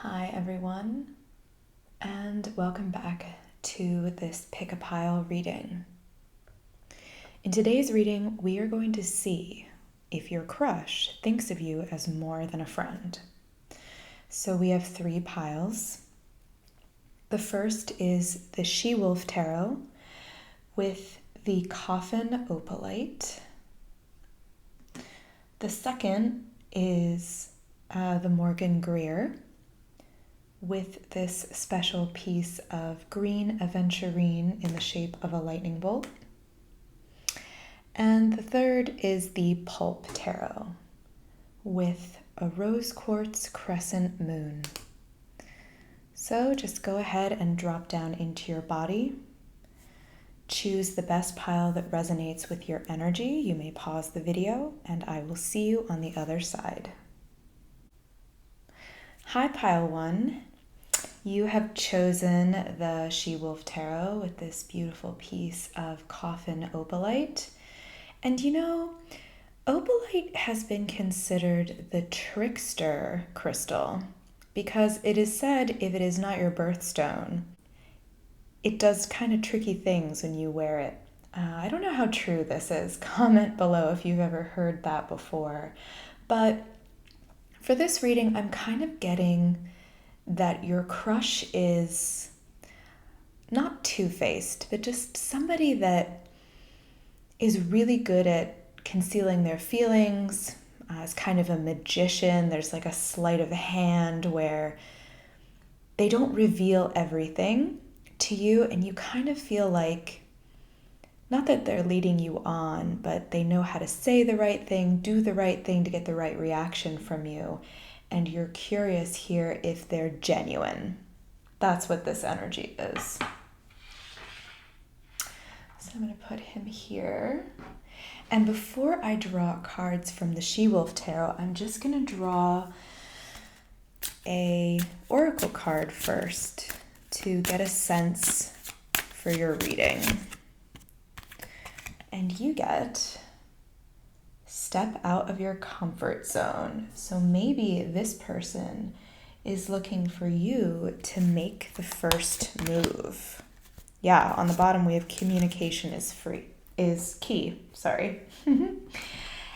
Hi everyone, and welcome back to this Pick a Pile reading. In today's reading, we are going to see if your crush thinks of you as more than a friend. So we have 3 piles. The first is the She-Wolf Tarot with the Coffin Opalite. The second is the Morgan Greer with this special piece of green aventurine in the shape of a lightning bolt. And the third is the Pulp Tarot with a rose quartz crescent moon. So just go ahead and drop down into your body. Choose the best pile that resonates with your energy. You may pause the video and I will see you on the other side. Hi, pile 1. You have chosen the She-Wolf Tarot with this beautiful piece of Coffin Opalite. And you know, opalite has been considered the trickster crystal because it is said if it is not your birthstone, it does kind of tricky things when you wear it. I don't know how true this is. Comment below if you've ever heard that before. But for this reading, I'm kind of getting that your crush is not two-faced, but just somebody that is really good at concealing their feelings, is kind of a magician. There's like a sleight of hand where they don't reveal everything to you, and you kind of feel like, not that they're leading you on, but they know how to say the right thing, do the right thing to get the right reaction from you. And you're curious here if they're genuine. That's what this energy is. So I'm going to put him here. And before I draw cards from the She-Wolf Tarot, I'm just going to draw a oracle card first to get a sense for your reading. And you get step out of your comfort zone. So maybe this person is looking for you to make the first move. Yeah, on the bottom we have communication is key, sorry. And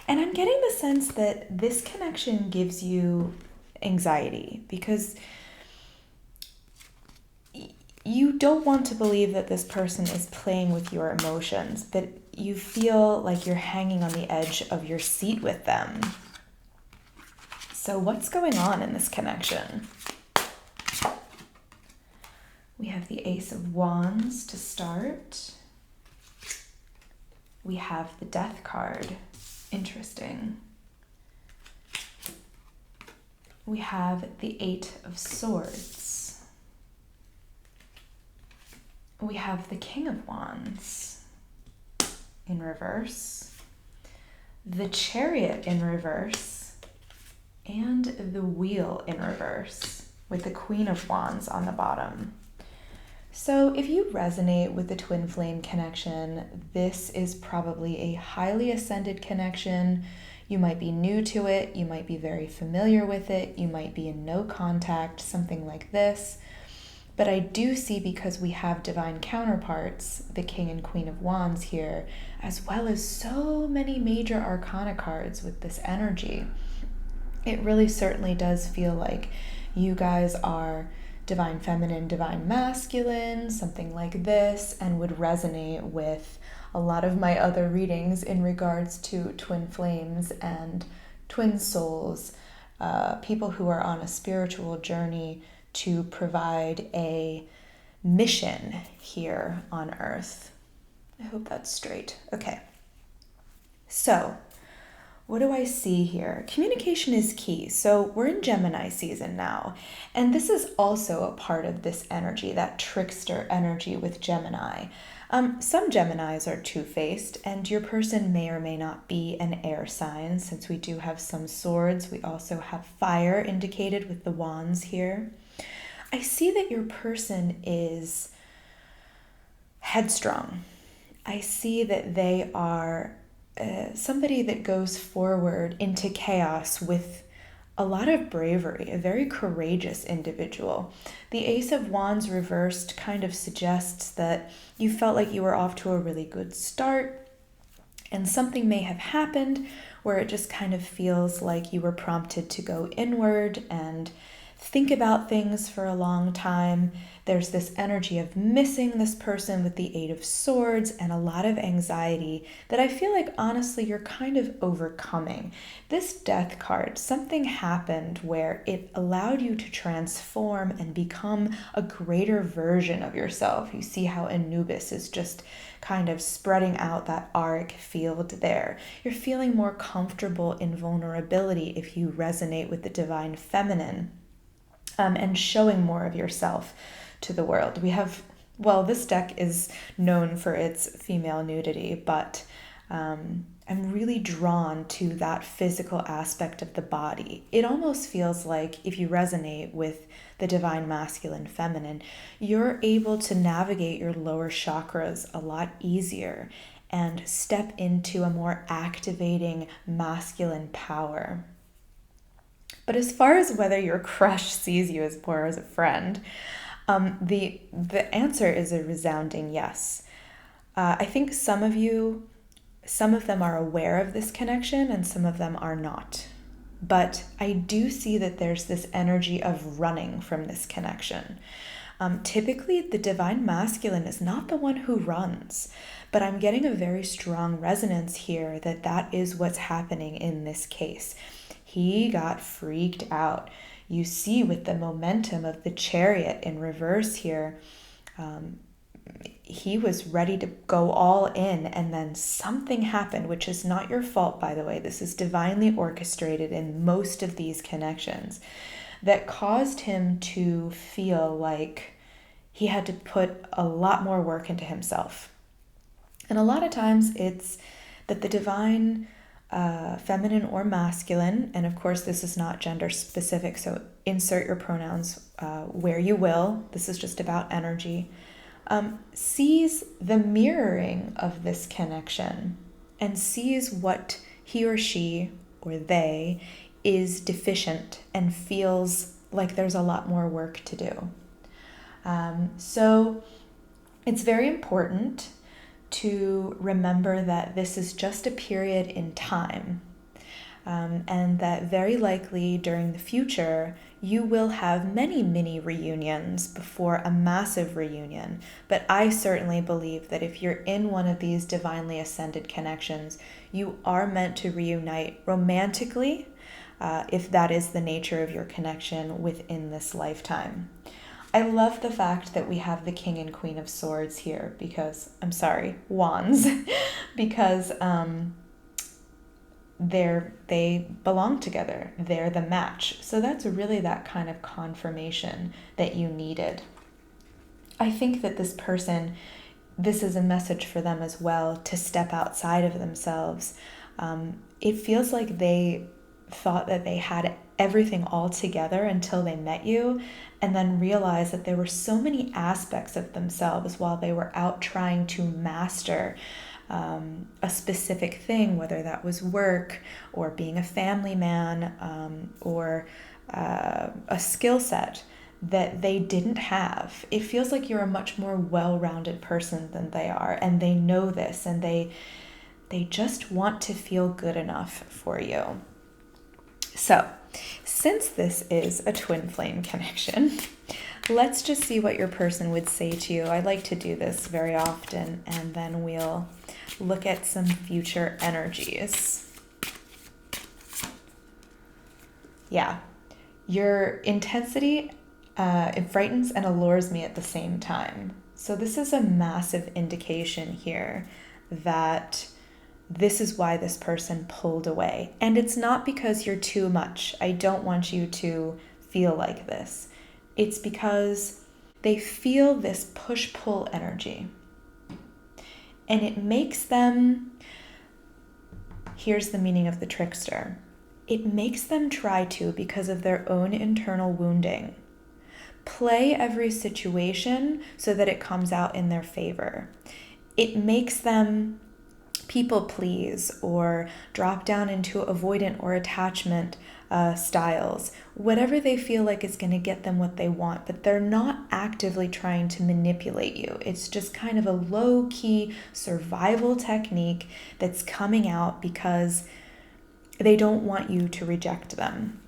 I'm getting the sense that this connection gives you anxiety because you don't want to believe that this person is playing with your emotions, but you feel like you're hanging on the edge of your seat with them. So what's going on in this connection? We have the Ace of Wands to start. We have the Death card. Interesting. We have the 8 of Swords. We have the King of Wands in reverse, the Chariot in reverse, and the Wheel in reverse with the Queen of Wands on the bottom. So if you resonate with the twin flame connection, this is probably a highly ascended connection. You might be new to it, you might be very familiar with it, you might be in no contact, something like this. But I do see, because we have divine counterparts, the King and Queen of Wands here, as well as so many major arcana cards with this energy, it really certainly does feel like you guys are divine feminine, divine masculine, something like this, and would resonate with a lot of my other readings in regards to twin flames and twin souls, people who are on a spiritual journey to provide a mission here on Earth. I hope that's straight. Okay. So, what do I see here? Communication is key. So we're in Gemini season now, and this is also a part of this energy, that trickster energy with Gemini. Some Geminis are two-faced, and your person may or may not be an air sign. Since we do have some swords, we also have fire indicated with the wands here. I see that your person is headstrong. I see that they are somebody that goes forward into chaos with a lot of bravery, a very courageous individual. The Ace of Wands reversed kind of suggests that you felt like you were off to a really good start, and something may have happened where it just kind of feels like you were prompted to go inward and think about things for a long time. There's this energy of missing this person with the Eight of Swords and a lot of anxiety that I feel like honestly you're kind of overcoming. This Death card, something happened where it allowed you to transform and become a greater version of yourself. You see how Anubis is just kind of spreading out that auric field there. You're feeling more comfortable in vulnerability if you resonate with the divine feminine. And showing more of yourself to the world. This deck is known for its female nudity, but I'm really drawn to that physical aspect of the body. It almost feels like if you resonate with the divine masculine feminine, you're able to navigate your lower chakras a lot easier and step into a more activating masculine power. But as far as whether your crush sees you as more as a friend, the answer is a resounding yes. I think some of them are aware of this connection and some of them are not. But I do see that there's this energy of running from this connection. Typically, the divine masculine is not the one who runs, but I'm getting a very strong resonance here that is what's happening in this case. He got freaked out. You see with the momentum of the Chariot in reverse here, he was ready to go all in, and then something happened, which is not your fault, by the way. This is divinely orchestrated in most of these connections, that caused him to feel like he had to put a lot more work into himself. And a lot of times it's that the divine feminine or masculine, and of course this is not gender specific, so insert your pronouns where you will. This is just about energy. Sees the mirroring of this connection and sees what he or she or they is deficient and feels like there's a lot more work to do. So it's very important to remember that this is just a period in time, and that very likely during the future you will have many mini reunions before a massive reunion. But I certainly believe that if you're in one of these divinely ascended connections, you are meant to reunite romantically, if that is the nature of your connection within this lifetime. I love the fact that we have the King and Queen of Swords here Wands, because they belong together. They're the match. So that's really that kind of confirmation that you needed. I think that this person, this is a message for them as well, to step outside of themselves. It feels like they thought that they had everything all together until they met you, and then realized that there were so many aspects of themselves while they were out trying to master a specific thing, whether that was work or being a family man, or a skill set that they didn't have. It feels like you're a much more well-rounded person than they are, and they know this, and they just want to feel good enough for you. So, since this is a twin flame connection, let's just see what your person would say to you. I like to do this very often, and then we'll look at some future energies. Yeah, your intensity, it frightens and allures me at the same time. So this is a massive indication here that this is why this person pulled away. And it's not because you're too much. I don't want you to feel like this. It's because they feel this push-pull energy. And it makes them, here's the meaning of the trickster, it makes them try to, because of their own internal wounding, play every situation so that it comes out in their favor. It makes them people please or drop down into avoidant or attachment styles, whatever they feel like is going to get them what they want, but they're not actively trying to manipulate you. It's just kind of a low-key survival technique that's coming out because they don't want you to reject them.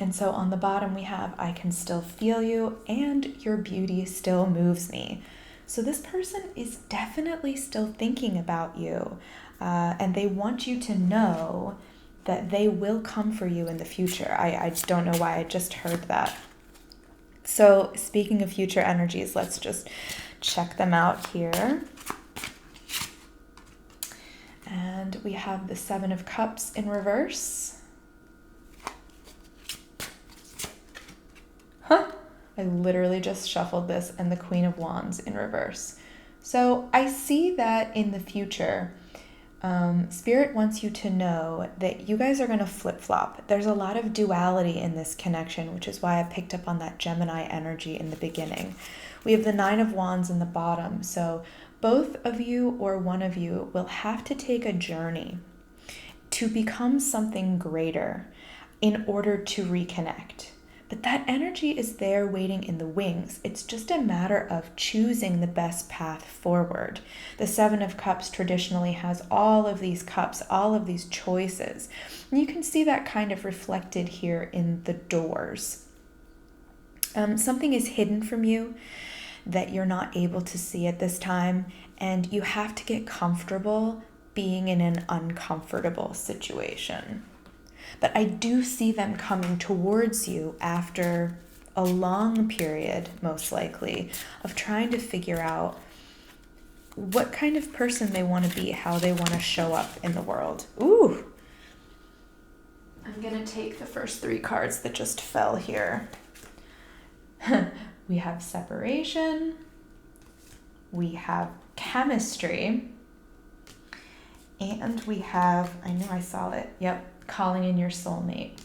And so on the bottom we have, I can still feel you and your beauty still moves me. So this person is definitely still thinking about you, and they want you to know that they will come for you in the future. I don't know why I just heard that. So speaking of future energies, let's just check them out here. And we have the Seven of Cups in reverse. I literally just shuffled this, and the Queen of Wands in reverse. So I see that in the future, Spirit wants you to know that you guys are going to flip-flop. There's a lot of duality in this connection, which is why I picked up on that Gemini energy in the beginning. We have the Nine of Wands in the bottom, so both of you or one of you will have to take a journey to become something greater in order to reconnect. But that energy is there waiting in the wings. It's just a matter of choosing the best path forward. The Seven of Cups traditionally has all of these cups, all of these choices. And you can see that kind of reflected here in the doors. Something is hidden from you that you're not able to see at this time, and you have to get comfortable being in an uncomfortable situation. But I do see them coming towards you after a long period, most likely, of trying to figure out what kind of person they want to be, how they want to show up in the world. Ooh! I'm going to take the first three cards that just fell here. We have separation. We have chemistry. And we have, I know I saw it, yep, calling in your soulmate.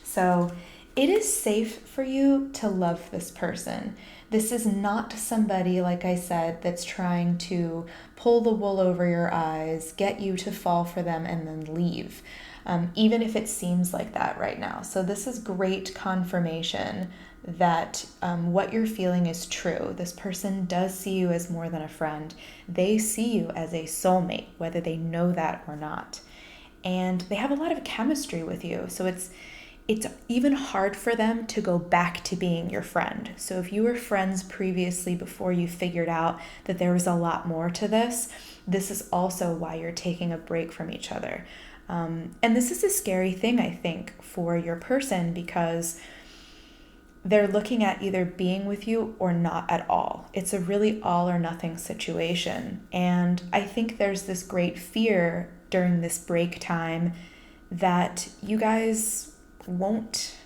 So it is safe for you to love this person. This is not somebody, like I said, that's trying to pull the wool over your eyes, get you to fall for them, and then leave, even if it seems like that right now. So this is great confirmation that what you're feeling is true. This person does see you as more than a friend. They see you as a soulmate, whether they know that or not. And they have a lot of chemistry with you. So it's even hard for them to go back to being your friend. So if you were friends previously before you figured out that there was a lot more to this, this is also why you're taking a break from each other. And this is a scary thing, I think, for your person, because they're looking at either being with you or not at all. It's a really all or nothing situation. And I think there's this great fear during this break time that you guys won't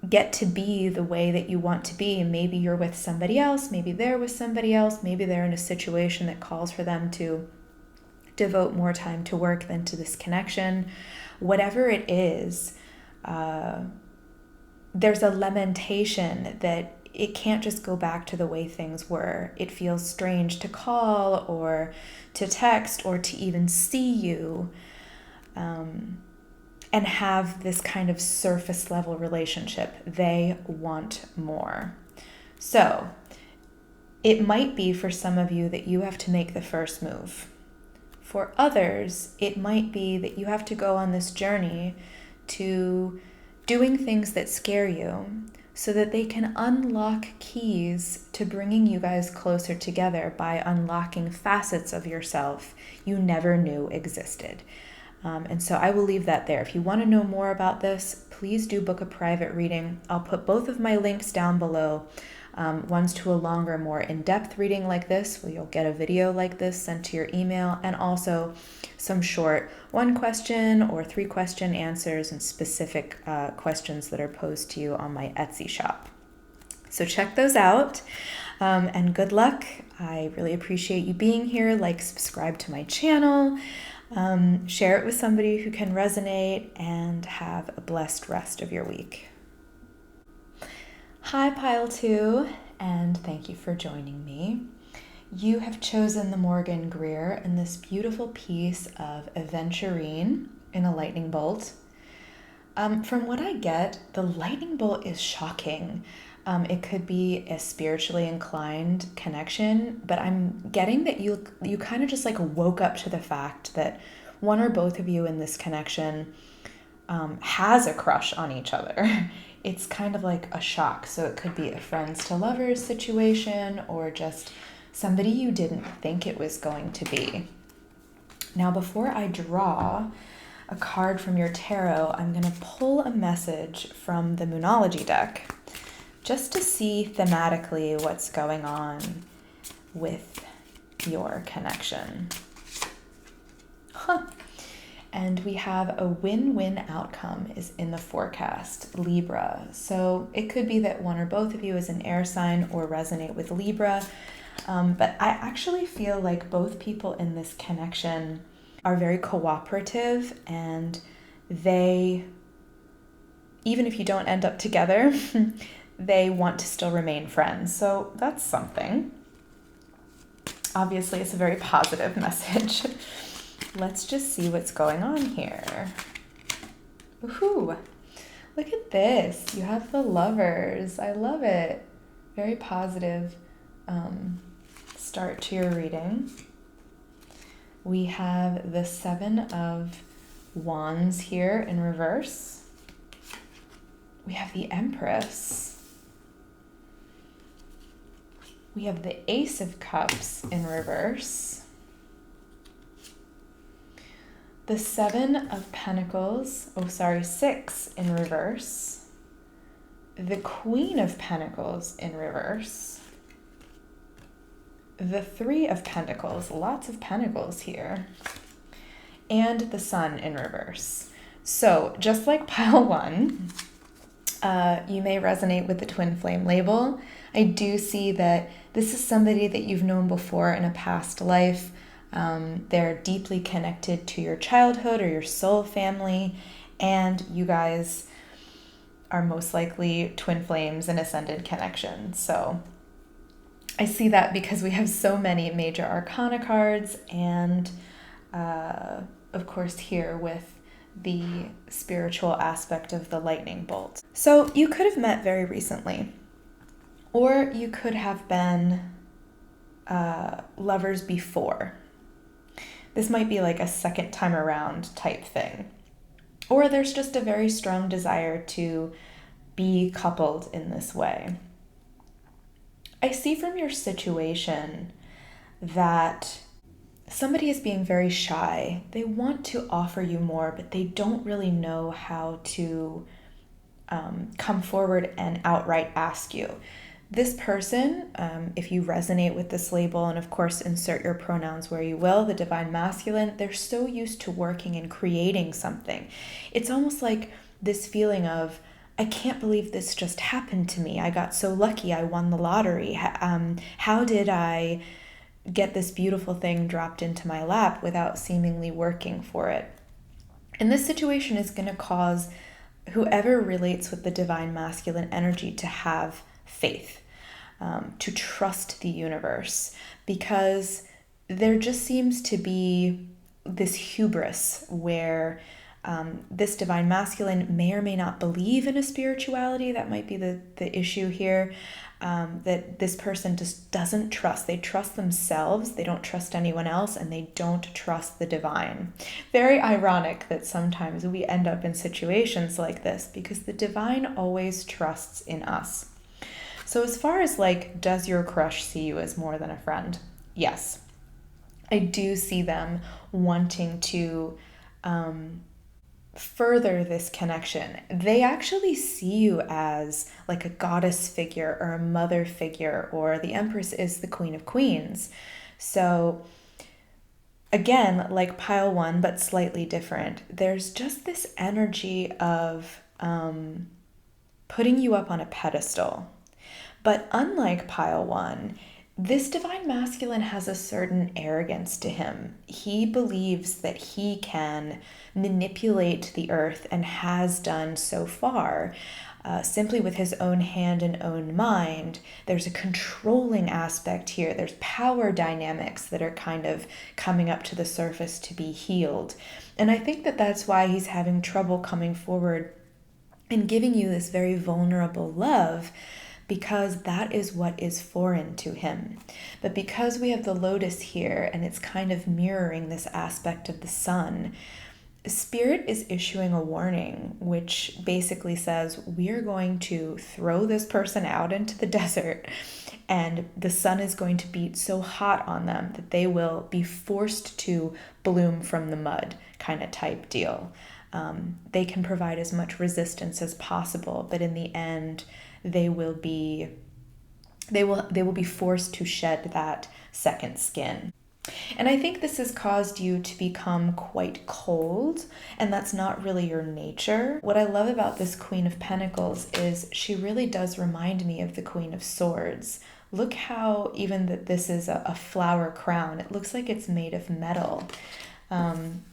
get to be the way that you want to be. Maybe you're with somebody else, maybe they're with somebody else, maybe they're in a situation that calls for them to devote more time to work than to this connection. Whatever it is, there's a lamentation that it can't just go back to the way things were. It feels strange to call or to text or to even see you, and have this kind of surface level relationship. They want more. So it might be for some of you that you have to make the first move. For others, it might be that you have to go on this journey to doing things that scare you so that they can unlock keys to bringing you guys closer together by unlocking facets of yourself you never knew existed. And so I will leave that there. If you want to know more about this, please do book a private reading. I'll put both of my links down below. One's to a longer, more in-depth reading like this, where you'll get a video like this sent to your email, and also some short 1-question or 3-question answers and specific questions that are posed to you on my Etsy shop. So check those out, and good luck. I really appreciate you being here. Like, subscribe to my channel, share it with somebody who can resonate, and have a blessed rest of your week. Hi, Pile 2, and thank you for joining me. You have chosen the Morgan Greer in this beautiful piece of Aventurine. in a lightning bolt. From what I get, the lightning bolt is shocking. It could be a spiritually inclined connection, but I'm getting that you kind of just like woke up to the fact that one or both of you in this connection has a crush on each other. It's kind of like a shock. So it could be a friends to lovers situation or just somebody you didn't think it was going to be. Now, before I draw a card from your tarot, I'm going to pull a message from the Moonology deck just to see thematically what's going on with your connection. And we have a win-win outcome is in the forecast, Libra. So it could be that one or both of you is an air sign or resonate with Libra. But I actually feel like both people in this connection are very cooperative, and they, even if you don't end up together, they want to still remain friends. So that's something. Obviously, it's a very positive message. Let's just see what's going on here. Woohoo! Look at this. You have the Lovers. I love it. Very positive start to your reading. We have the Seven of Wands here in reverse. We have the Empress. We have the Ace of Cups in reverse. The Seven of Pentacles, six in reverse. The Queen of Pentacles in reverse. The Three of Pentacles, lots of pentacles here. And the Sun in reverse. So just like pile one, you may resonate with the twin flame label. I do see that this is somebody that you've known before in a past life. They're deeply connected to your childhood or your soul family, and you guys are most likely twin flames and ascended connection. So I see that because we have so many major arcana cards, and of course here with the spiritual aspect of the lightning bolt. So you could have met very recently, or you could have been lovers before. This might be like a second time around type thing. Or there's just a very strong desire to be coupled in this way. I see from your situation that somebody is being very shy. They want to offer you more, but they don't really know how to come forward and outright ask you. This person, if you resonate with this label, and of course insert your pronouns where you will, the divine masculine, they're so used to working and creating something. It's almost like this feeling of, I can't believe this just happened to me. I got so lucky. I won the lottery. How did I get this beautiful thing dropped into my lap without seemingly working for it? And this situation is going to cause whoever relates with the divine masculine energy to have faith, to trust the universe, because there just seems to be this hubris where this divine masculine may or may not believe in a spirituality. That might be the issue here, that this person just doesn't trust. They trust themselves, they don't trust anyone else, and they don't trust the divine. Very ironic that sometimes we end up in situations like this, because the divine always trusts in us. So as far as like, does your crush see you as more than a friend? Yes. I do see them wanting to further this connection. They actually see you as like a goddess figure or a mother figure, or the Empress is the Queen of Queens. So again, like pile one, but slightly different. There's just this energy of putting you up on a pedestal. But unlike pile one, This divine masculine has a certain arrogance to him. He believes that he can manipulate the earth and has done so far. Simply with his own hand and own mind. There's a controlling aspect here. There's power dynamics that are kind of coming up to the surface to be healed. And I think that that's why he's having trouble coming forward and giving you this very vulnerable love, because that is what is foreign to him. But because we have the lotus here and it's kind of mirroring this aspect of the sun, Spirit is issuing a warning, which basically says we're going to throw this person out into the desert and the sun is going to beat so hot on them that they will be forced to bloom from the mud, kind of type deal. They can provide as much resistance as possible, but in the end, they will be forced to shed that second skin. And I think this has caused you to become quite cold, and that's not really your nature. What I love about this Queen of Pentacles is she really does remind me of the Queen of Swords. Look how, even that this is a flower crown, it looks like it's made of metal.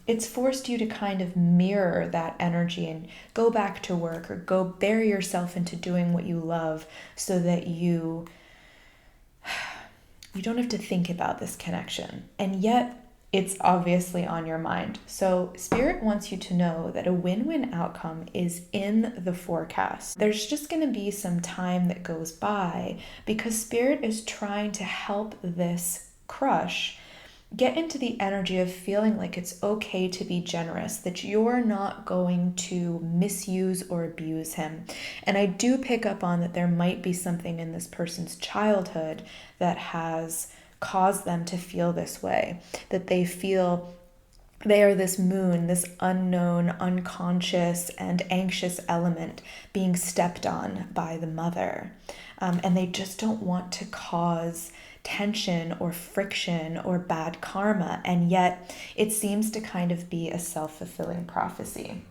It's forced you to kind of mirror that energy and go back to work or go bury yourself into doing what you love so that you don't have to think about this connection. And yet it's obviously on your mind. So Spirit wants you to know that a win-win outcome is in the forecast. There's just going to be some time that goes by because Spirit is trying to help this crush get into the energy of feeling like it's okay to be generous, that you're not going to misuse or abuse him. And I do pick up on that there might be something in this person's childhood that has caused them to feel this way, that they feel they are this moon, this unknown, unconscious, and anxious element being stepped on by the mother. And they just don't want to cause tension or friction or bad karma, and yet it seems to kind of be a self-fulfilling prophecy.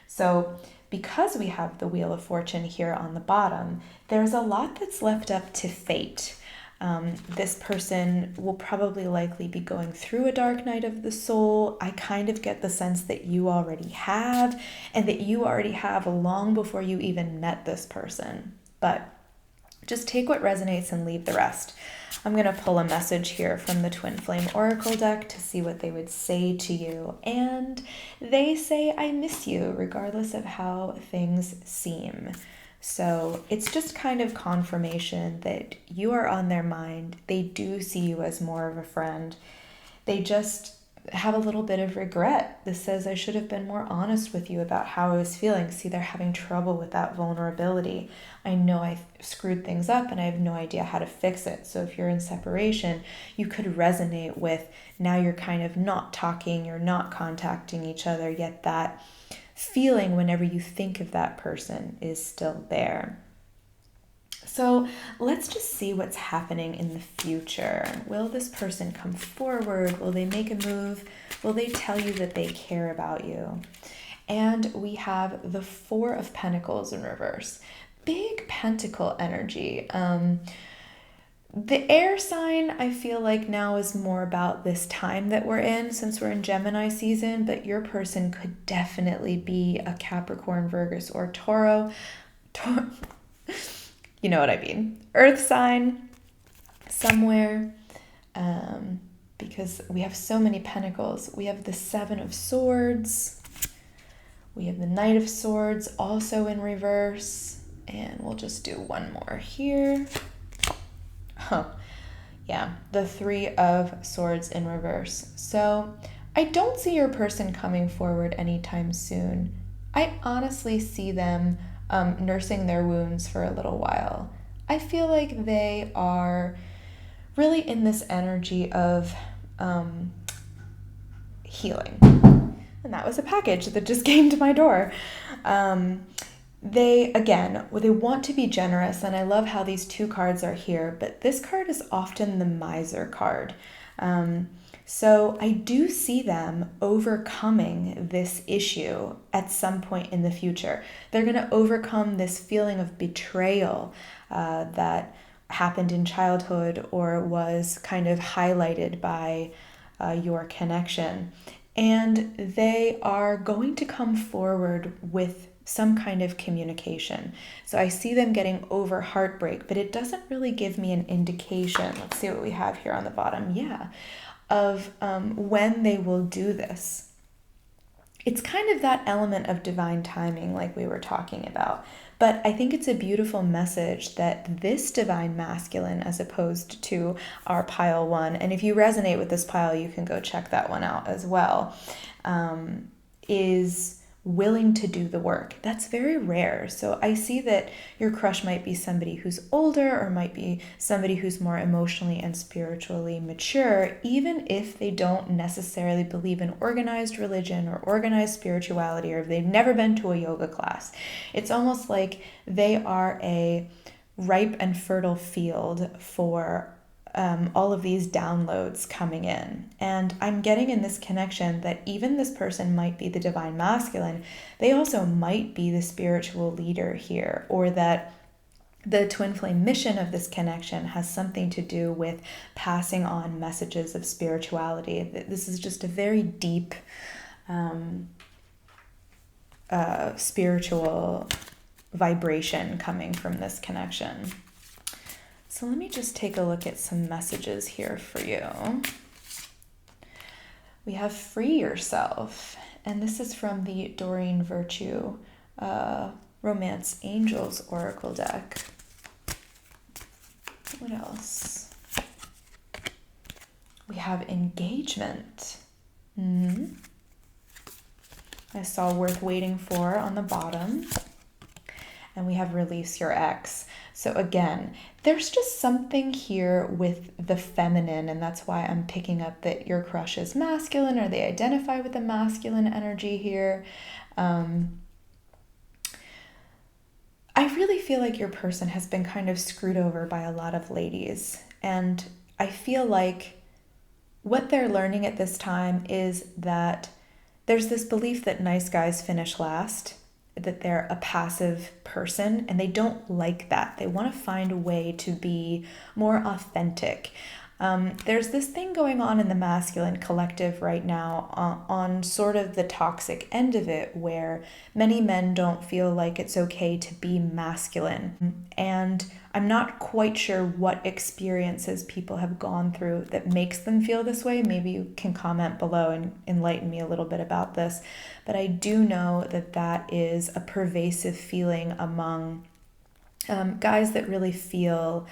So because we have the Wheel of Fortune here on the bottom, there's a lot that's left up to fate. This person will probably likely be going through a dark night of the soul. I kind of get the sense that you already have, and that you already have long before you even met this person. But just take what resonates and leave the rest. I'm going to pull a message here from the Twin Flame Oracle deck to see what they would say to you. And they say, I miss you, regardless of how things seem. So it's just kind of confirmation that you are on their mind. They do see you as more of a friend. They just have a little bit of regret. This says, I should have been more honest with you about how I was feeling. See, they're having trouble with that vulnerability. I know I screwed things up and I have no idea how to fix it. So if you're in separation, you could resonate with, now you're kind of not talking, you're not contacting each other, yet that feeling whenever you think of that person is still there. So let's just see what's happening in the future. Will this person come forward? Will they make a move? Will they tell you that they care about you? And we have the Four of Pentacles in reverse. Big pentacle energy. The air sign, I feel like now is more about this time that we're in, since we're in Gemini season, but your person could definitely be a Capricorn, Virgo, or Tauro. You know what I mean. Earth sign somewhere, because we have so many pentacles. We have the Seven of Swords. We have the Knight of Swords also in reverse. And we'll just do one more here. Yeah, the Three of Swords in reverse. So I don't see your person coming forward anytime soon. I honestly see them nursing their wounds for a little while. I feel like they are really in this energy of healing. And that was a package that just came to my door. They want to be generous, and I love how these two cards are here, but this card is often the miser card. So I do see them overcoming this issue at some point in the future. They're going to overcome this feeling of betrayal that happened in childhood or was kind of highlighted by your connection. And they are going to come forward with some kind of communication. So I see them getting over heartbreak, but it doesn't really give me an indication. Let's see what we have here on the bottom. Yeah, of when they will do this. It's kind of that element of divine timing like we were talking about. But I think it's a beautiful message that this divine masculine, as opposed to our pile one, and if you resonate with this pile, you can go check that one out as well, is willing to do the work. That's very rare. So I see that your crush might be somebody who's older or might be somebody who's more emotionally and spiritually mature, even if they don't necessarily believe in organized religion or organized spirituality, or if they've never been to a yoga class. It's almost like they are a ripe and fertile field for all of these downloads coming in. And I'm getting in this connection that even this person might be the divine masculine, they also might be the spiritual leader here, or that the twin flame mission of this connection has something to do with passing on messages of spirituality. This is just a very deep spiritual vibration coming from this connection. So let me just take a look at some messages here for you. We have free yourself, and this is from the Doreen Virtue Romance Angels Oracle deck. What else? We have engagement. I saw worth waiting for on the bottom. And we have release your ex. So again, there's just something here with the feminine, and that's why I'm picking up that your crush is masculine, or they identify with the masculine energy here. I really feel like your person has been kind of screwed over by a lot of ladies. And I feel like what they're learning at this time is that there's this belief that nice guys finish last, that they're a passive person, and they don't like that. They want to find a way to be more authentic. There's this thing going on in the masculine collective right now on sort of the toxic end of it, where many men don't feel like it's okay to be masculine. And I'm not quite sure what experiences people have gone through that makes them feel this way. Maybe you can comment below and enlighten me a little bit about this. But I do know that that is a pervasive feeling among guys that really feel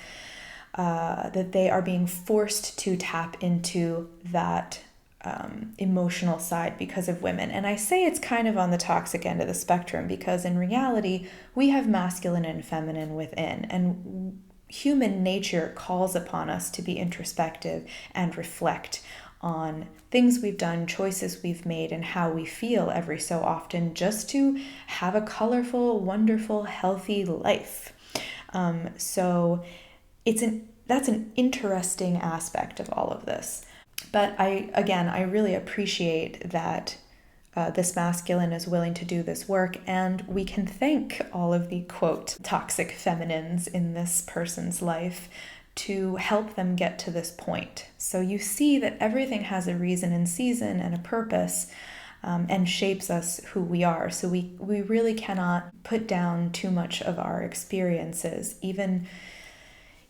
that they are being forced to tap into that emotional side because of women. And I say it's kind of on the toxic end of the spectrum, because in reality, we have masculine and feminine within, and human nature calls upon us to be introspective and reflect on things we've done, choices we've made, and how we feel every so often, just to have a colorful, wonderful, healthy life. So that's an interesting aspect of all of this. But I really appreciate that this masculine is willing to do this work, and we can thank all of the, quote, toxic feminines in this person's life to help them get to this point. So you see that everything has a reason and season and a purpose, and shapes us who we are. So we really cannot put down too much of our experiences, even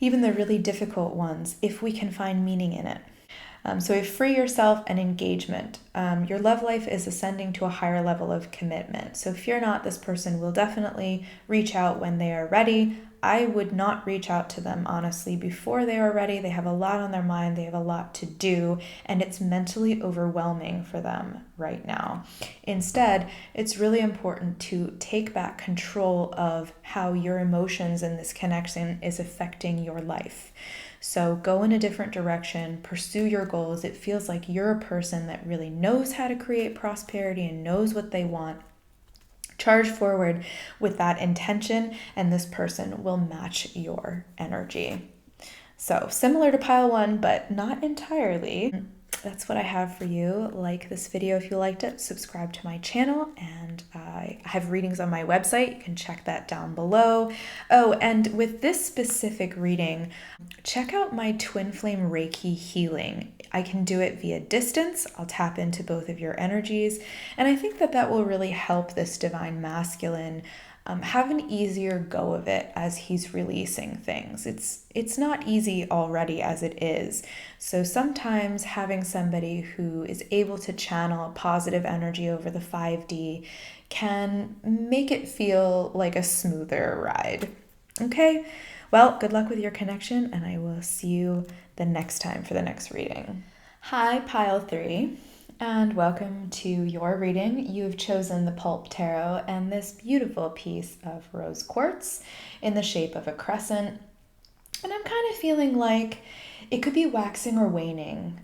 the really difficult ones, if we can find meaning in it. So we have free yourself and engagement. Your love life is ascending to a higher level of commitment. So fear not, this person will definitely reach out when they are ready. I would not reach out to them, honestly, before they are ready. They have a lot on their mind. They have a lot to do, and it's mentally overwhelming for them right now. Instead, it's really important to take back control of how your emotions in this connection is affecting your life. So go in a different direction, pursue your goals. It feels like you're a person that really knows how to create prosperity and knows what they want. Charge forward with that intention, and this person will match your energy. So similar to pile one, but not entirely. that's what I have for you. Like this video if you liked it, subscribe to my channel, and I have readings on my website. You can check that down below. Oh, and with this specific reading, check out my twin flame Reiki healing. I can do it via distance. I'll tap into both of your energies, and I think that that will really help this divine masculine have an easier go of it as he's releasing things. It's not easy already as it is. So sometimes having somebody who is able to channel positive energy over the 5D can make it feel like a smoother ride. Okay? Well, good luck with your connection, and I will see you the next time for the next reading. Hi, Pile 3. And welcome to your reading. You've chosen the Pulp Tarot and this beautiful piece of rose quartz in the shape of a crescent. And I'm kind of feeling like it could be waxing or waning.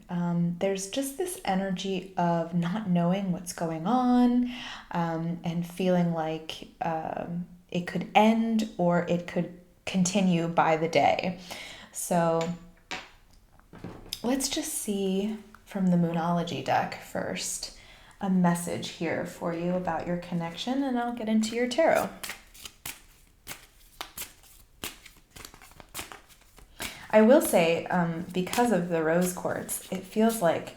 There's just this energy of not knowing what's going on, and feeling like it could end or it could continue by the day. So let's just see from the Moonology deck first a message here for you about your connection, and I'll get into your tarot. I will say, because of the rose quartz, it feels like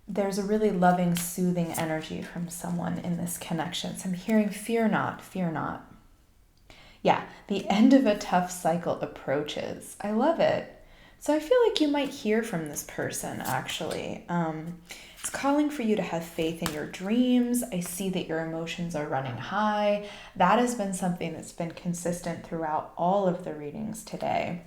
there's a really loving, soothing energy from someone in this connection. So I'm hearing fear not, fear not. Yeah, the end of a tough cycle approaches. I love it. So I feel like you might hear from this person, actually. It's calling for you to have faith in your dreams. I see that your emotions are running high. That has been something that's been consistent throughout all of the readings today.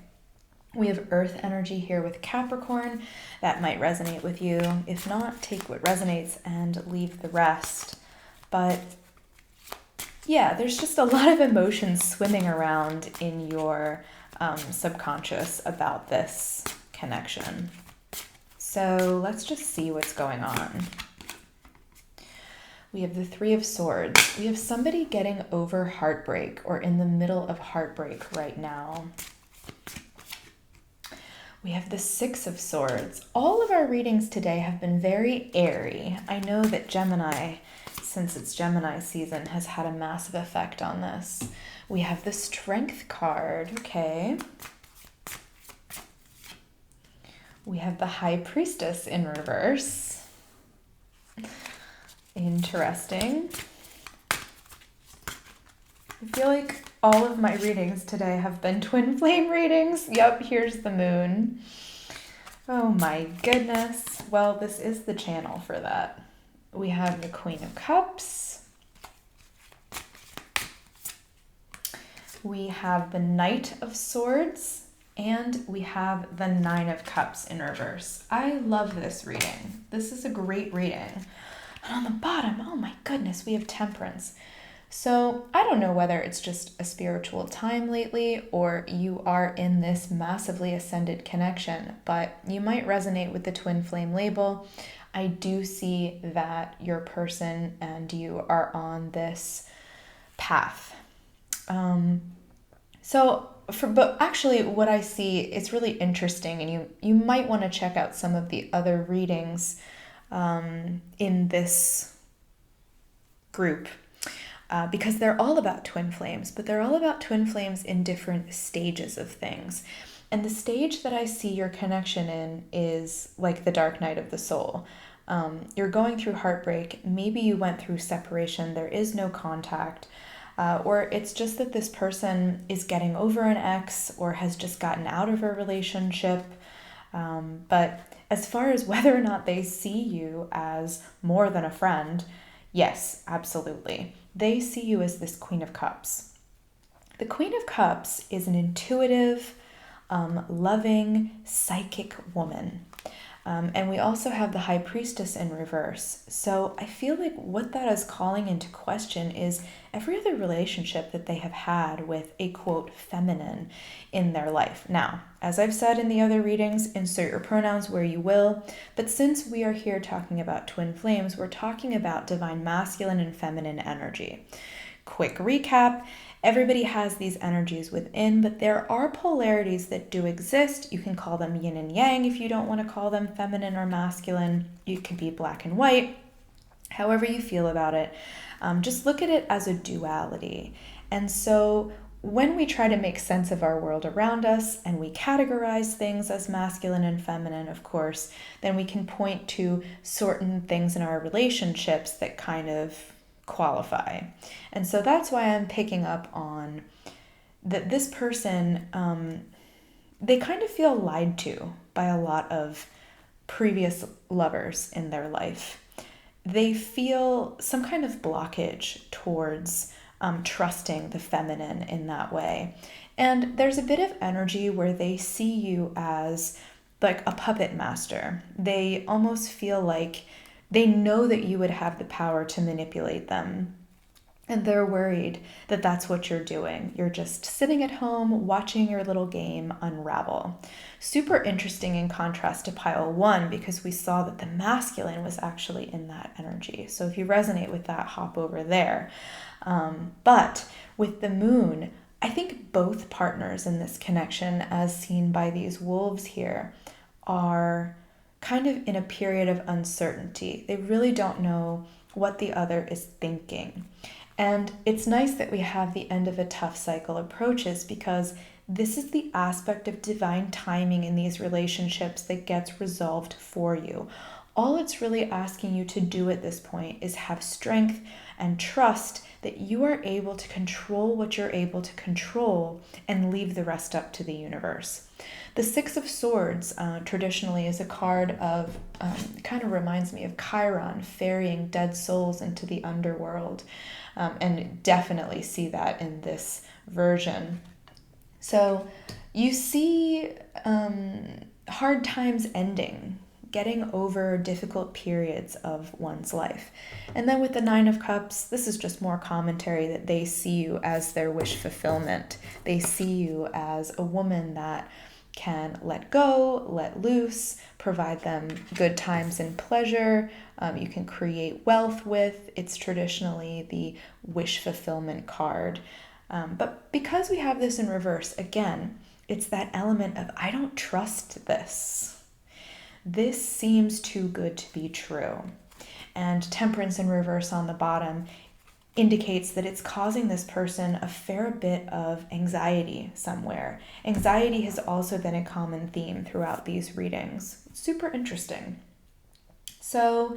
We have earth energy here with Capricorn. That might resonate with you. If not, take what resonates and leave the rest. But yeah, there's just a lot of emotions swimming around in your subconscious about this connection. So let's just see what's going on. We have the Three of Swords. We have somebody getting over heartbreak or in the middle of heartbreak right now. We have the Six of Swords. All of our readings today have been very airy. I know that Gemini, since it's Gemini season, has had a massive effect on this. We have the Strength card, okay. We have the High Priestess in reverse. Interesting. I feel like all of my readings today have been twin flame readings. Yep, here's the moon. Oh my goodness. Well, this is the channel for that. We have the Queen of Cups. We have the Knight of Swords, and we have the Nine of Cups in reverse. I love this reading. This is a great reading. And on the bottom, oh my goodness, we have Temperance. So I don't know whether it's just a spiritual time lately or you are in this massively ascended connection, but you might resonate with the twin flame label. I do see that your person and you are on this path. But actually what I see, it's really interesting, and you might want to check out some of the other readings in this group, because they're all about twin flames, but they're all about twin flames in different stages of things. And the stage that I see your connection in is like the dark night of the soul. You're going through heartbreak. Maybe you went through separation. There is no contact. Or it's just that this person is getting over an ex or has just gotten out of a relationship. But as far as whether or not they see you as more than a friend, yes, absolutely. They see you as this Queen of Cups. The Queen of Cups is an intuitive, loving, psychic woman. And we also have the High Priestess in reverse. So I feel like what that is calling into question is every other relationship that they have had with a quote feminine in their life. Now, as I've said in the other readings, insert your pronouns where you will. But since we are here talking about twin flames, we're talking about divine masculine and feminine energy. Quick recap. Everybody has these energies within, but there are polarities that do exist. You can call them yin and yang if you don't want to call them feminine or masculine. You could be black and white, however you feel about it. Just look at it as a duality. And so when we try to make sense of our world around us and we categorize things as masculine and feminine, of course, then we can point to certain things in our relationships that kind of qualify. And so that's why I'm picking up on that this person, they kind of feel lied to by a lot of previous lovers in their life. They feel some kind of blockage towards trusting the feminine in that way. And there's a bit of energy where they see you as like a puppet master. They almost feel like they know that you would have the power to manipulate them. And they're worried that that's what you're doing. You're just sitting at home watching your little game unravel. Super interesting in contrast to pile 1, because we saw that the masculine was actually in that energy. So if you resonate with that, hop over there. But with the moon, I think both partners in this connection, as seen by these wolves here, are kind of in a period of uncertainty. They really don't know what the other is thinking. And it's nice that we have the end of a tough cycle approaches, because this is the aspect of divine timing in these relationships that gets resolved for you. All it's really asking you to do at this point is have strength and trust that you are able to control what you're able to control and leave the rest up to the universe. The Six of Swords traditionally is a card of, kind of reminds me of Chiron ferrying dead souls into the underworld, and definitely see that in this version. So you see hard times ending, getting over difficult periods of one's life. And then with the Nine of Cups, this is just more commentary that they see you as their wish fulfillment. They see you as a woman that can let go, let loose, provide them good times and pleasure. You can create wealth with. It's traditionally the wish fulfillment card. But because we have this in reverse, again, it's that element of, I don't trust this. This seems too good to be true. And Temperance in reverse on the bottom indicates that it's causing this person a fair bit of anxiety somewhere. Anxiety has also been a common theme throughout these readings. Super interesting. So,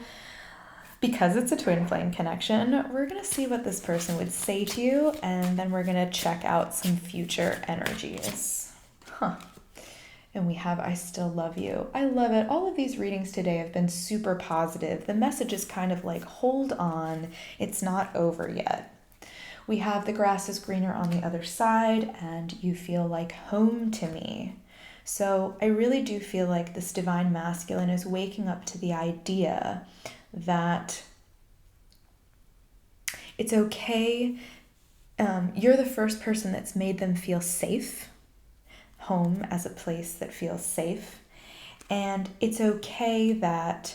because it's a twin flame connection, we're going to see what this person would say to you, and then we're going to check out some future energies. And we have I Still Love You. I love it. All of these readings today have been super positive. The message is kind of like, hold on, it's not over yet. We have The Grass is Greener on the Other Side, and You Feel Like Home to Me. So I really do feel like this divine masculine is waking up to the idea that it's okay. You're the first person that's made them feel safe. Home as a place that feels safe. And it's okay that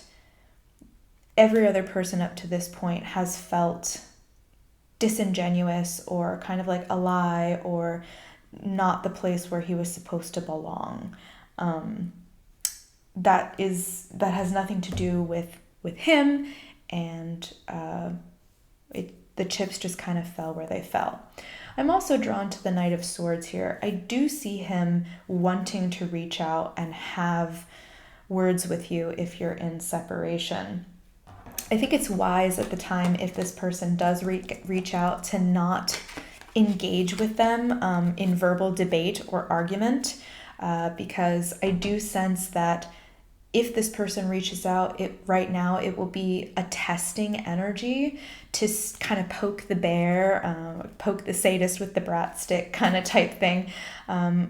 every other person up to this point has felt disingenuous or kind of like a lie or not the place where he was supposed to belong. That has nothing to do with him, and the chips just kind of fell where they fell. I'm also drawn to the Knight of Swords here. I do see him wanting to reach out and have words with you if you're in separation. I think it's wise at the time, if this person does reach out, to not engage with them in verbal debate or argument, because I do sense that if this person reaches out, right now it will be a testing energy to kind of poke the bear, poke the sadist with the brat stick kind of type thing,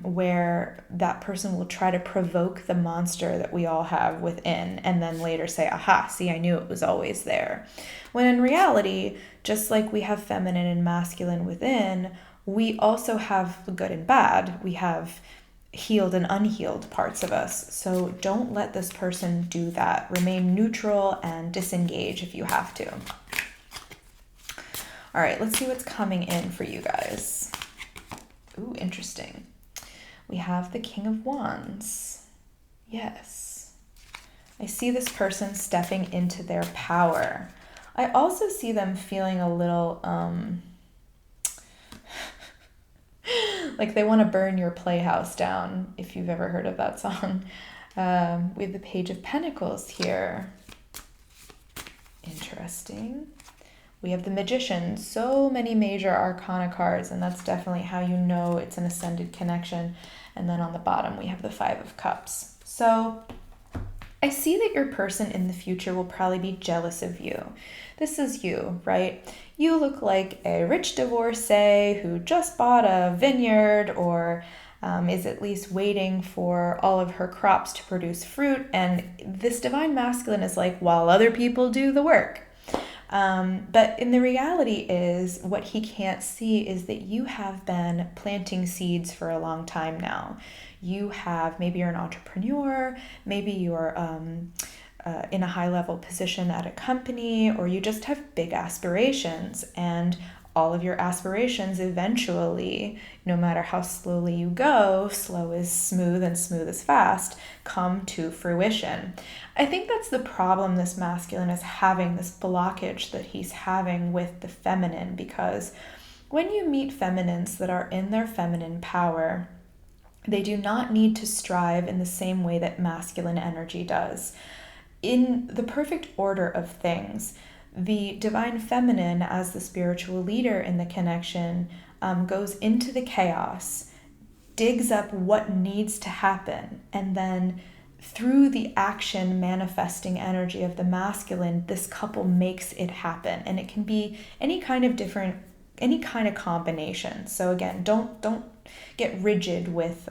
where that person will try to provoke the monster that we all have within and then later say, aha, see, I knew it was always there. When in reality, just like we have feminine and masculine within, we also have good and bad. We have healed and unhealed parts of us. So don't let this person do that. Remain neutral and disengage if you have to. All right, let's see what's coming in for you guys. interesting. We have the King of Wands. Yes. I see this person stepping into their power. I also see them feeling a little, like they want to burn your playhouse down, if you've ever heard of that song. We have the Page of Pentacles here. Interesting. We have the Magician. So many major arcana cards, and that's definitely how you know it's an ascended connection. And then on the bottom, we have the Five of Cups. So I see that your person in the future will probably be jealous of you. This is you, right? You look like a rich divorcee who just bought a vineyard or is at least waiting for all of her crops to produce fruit. And this divine masculine is like, while other people do the work. But in the reality is what he can't see is that you have been planting seeds for a long time now. Maybe you're an entrepreneur, maybe you're in a high level position at a company, or you just have big aspirations, and all of your aspirations eventually, no matter how slowly you go, slow is smooth and smooth is fast, come to fruition. I think that's the problem this masculine is having, this blockage that he's having with the feminine, because when you meet feminines that are in their feminine power, they do not need to strive in the same way that masculine energy does. In the perfect order of things, the divine feminine, as the spiritual leader in the connection, goes into the chaos, digs up what needs to happen, and then through the action manifesting energy of the masculine, this couple makes it happen. And it can be any kind of combination. So again, don't get rigid with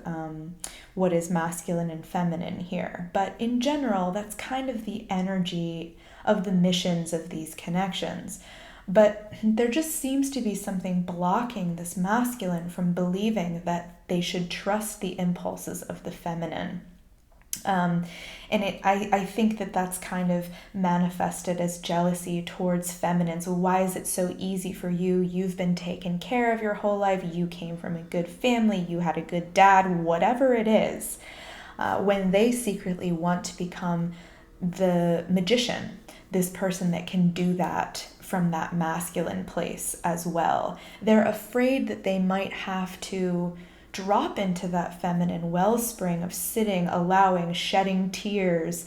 what is masculine and feminine here. But in general, that's kind of the energy of the missions of these connections. But there just seems to be something blocking this masculine from believing that they should trust the impulses of the feminine. I think that that's kind of manifested as jealousy towards feminines. Why is it so easy for you? You've been taken care of your whole life. You came from a good family. You had a good dad, whatever it is. When they secretly want to become the magician, this person that can do that from that masculine place as well. They're afraid that they might have to drop into that feminine wellspring of sitting, allowing, shedding tears,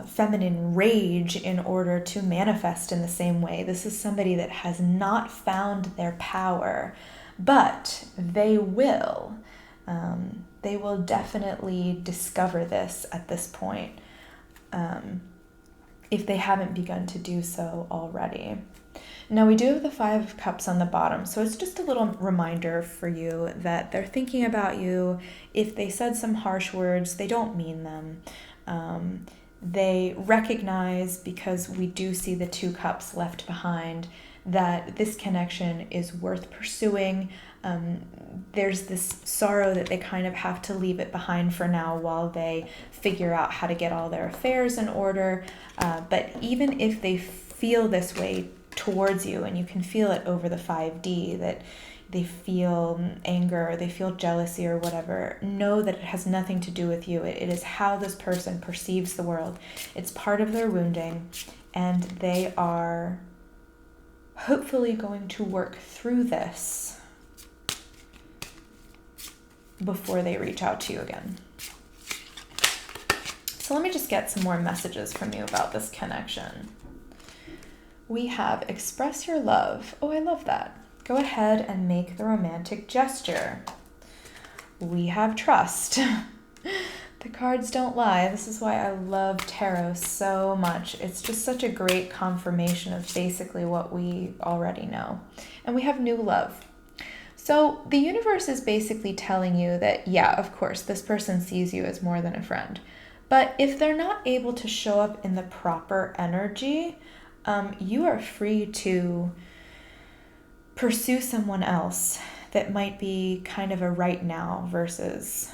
feminine rage in order to manifest in the same way. This is somebody that has not found their power, but they will. They will definitely discover this at this point, if they haven't begun to do so already. Now we do have the Five of Cups on the bottom, so it's just a little reminder for you that they're thinking about you. If they said some harsh words, they don't mean them. They recognize, because we do see the Two Cups left behind, that this connection is worth pursuing. There's this sorrow that they kind of have to leave it behind for now while they figure out how to get all their affairs in order. But even if they feel this way towards you, and you can feel it over the 5D, that they feel anger, or they feel jealousy or whatever, know that it has nothing to do with you. It is how this person perceives the world. It's part of their wounding, and they are hopefully going to work through this before they reach out to you again. So let me just get some more messages from you about this connection. We have express your love. Oh, I love that. Go ahead and make the romantic gesture. We have trust. The cards don't lie. This is why I love tarot so much. It's just such a great confirmation of basically what we already know. And we have new love. So the universe is basically telling you that, yeah, of course, this person sees you as more than a friend. But if they're not able to show up in the proper energy, you are free to pursue someone else that might be kind of a right now versus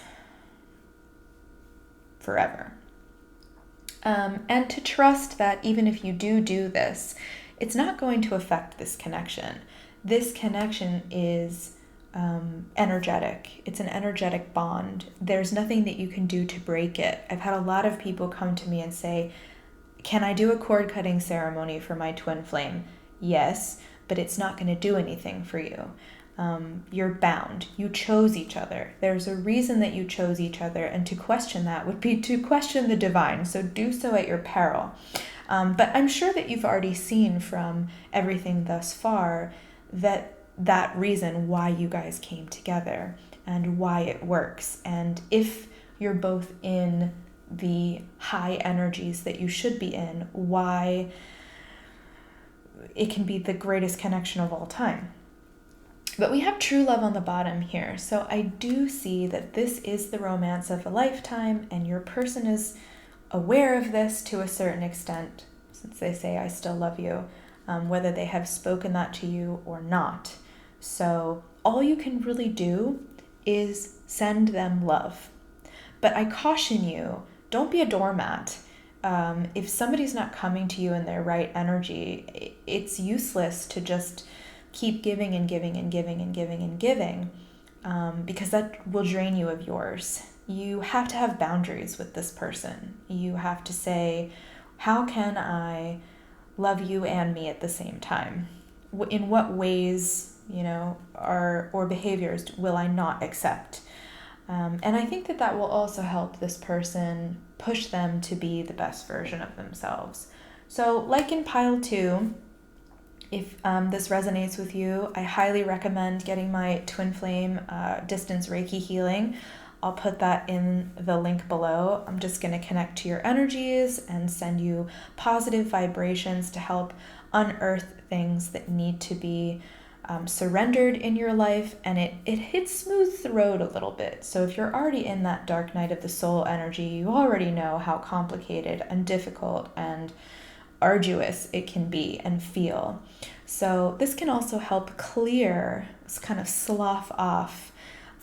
forever. And to trust that even if you do this, it's not going to affect this connection. this connection is energetic. It's an energetic bond. There's nothing that you can do to break it. I've had a lot of people come to me and say, can I do a cord cutting ceremony for my twin flame? Yes, but it's not going to do anything for you. You're bound. You chose each other. There's a reason that you chose each other, and to question that would be to question the divine. So do so at your peril. But I'm sure that you've already seen from everything thus far that reason why you guys came together and why it works. And if you're both in the high energies that you should be in, why it can be the greatest connection of all time. But we have true love on the bottom here. So I do see that this is the romance of a lifetime, and your person is aware of this to a certain extent, since they say, I still love you, whether they have spoken that to you or not. So all you can really do is send them love. But I caution you, don't be a doormat. If somebody's not coming to you in their right energy, it's useless to just keep giving and giving and giving and giving and giving, because that will drain you of yours. You have to have boundaries with this person. You have to say, how can I love you and me at the same time? In what ways, or behaviors will I not accept? And I think that will also help this person push them to be the best version of themselves. So like in pile 2, if this resonates with you, I highly recommend getting my twin flame distance Reiki healing. I'll put that in the link below. I'm just going to connect to your energies and send you positive vibrations to help unearth things that need to be surrendered in your life, and it smooths the road a little bit. So if you're already in that dark night of the soul energy, you already know how complicated and difficult and arduous it can be and feel. So this can also help clear, kind of slough off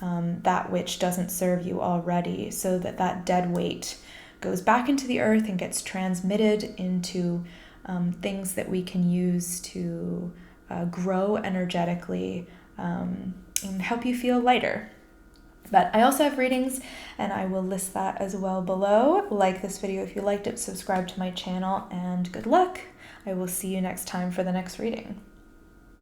that which doesn't serve you already, so that dead weight goes back into the earth and gets transmitted into things that we can use to grow energetically and help you feel lighter. But I also have readings, and I will list that as well below. Like this video if you liked it, subscribe to my channel, and good luck. I will see you next time for the next reading.